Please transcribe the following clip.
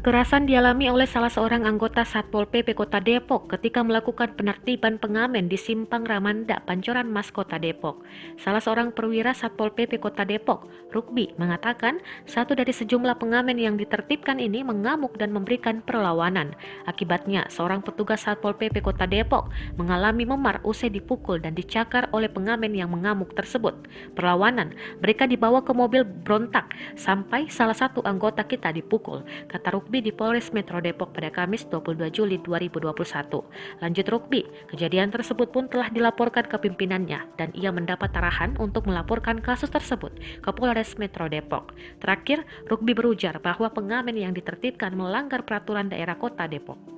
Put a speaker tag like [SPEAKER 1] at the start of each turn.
[SPEAKER 1] Kekerasan dialami oleh salah seorang anggota Satpol PP Kota Depok ketika melakukan penertiban pengamen di Simpang Ramanda, Pancoran Mas Kota Depok. Salah seorang perwira Satpol PP Kota Depok, Rukbi, mengatakan satu dari sejumlah pengamen yang ditertibkan ini mengamuk dan memberikan perlawanan. Akibatnya, seorang petugas Satpol PP Kota Depok mengalami memar usai dipukul dan dicakar oleh pengamen yang mengamuk tersebut. Perlawanan, mereka dibawa ke mobil berontak sampai salah satu anggota kita dipukul, kata Rukbi di Polres Metro Depok pada Kamis 22 Juli 2021. Lanjut Rukbi, kejadian tersebut pun telah dilaporkan ke pimpinannya dan ia mendapat arahan untuk melaporkan kasus tersebut ke Polres Metro Depok. Terakhir, Rukbi berujar bahwa pengamen yang ditertibkan melanggar peraturan daerah Kota Depok.